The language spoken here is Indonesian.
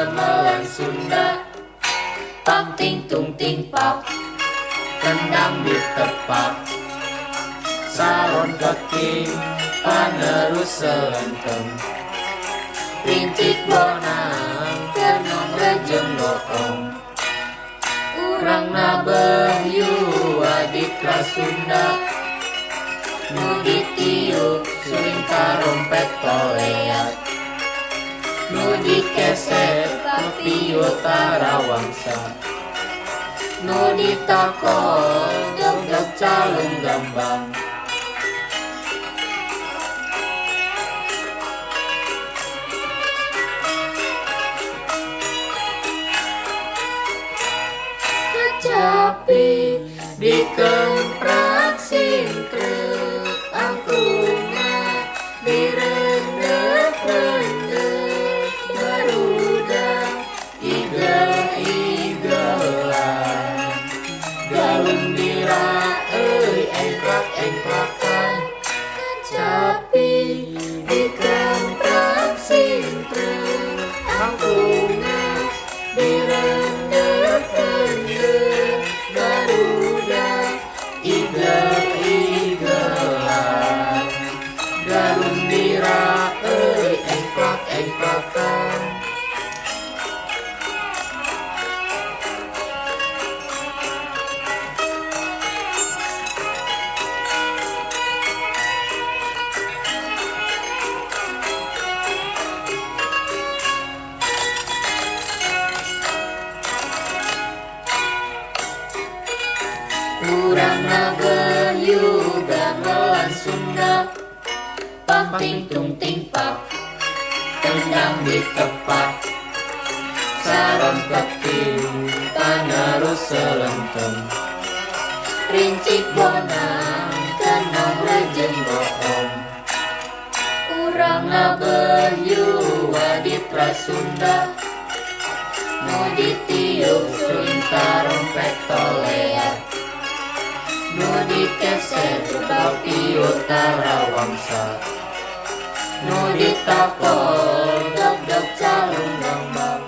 gamelan Sunda. Pang ting tung ting pak, kendang ditepak, salon keking panerus selenteng. Rincik bonang kenong rejeng bohong, urang nabehyu adikra Sunda. Nu ditiup suling karompet toleat, nu dikeser kapiu tarawangsa, nu ditakol deg-deg calung gambang. Kecapi dikemprak sintrek, angkungna direndek-rendek, garuda igel-igelan, galung dira engklak-engklakan. Kecapi dikemprak sintrek, angkungna direndek-rendek, garuda igel-igelan, galung dira engklak-engklakan. Urang nabehyu gamelan Sunda. Pang ting tung ting pak, kendang ditepak, salon keking panerus selenteng. Rincik bonang kenong rejeng bohong, urang nabehyu adikra Sunda. Nu ditiup suling karompet toleat, nu dikeser kapiu tarawangsa, nu ditakol deg-deg calung gambang.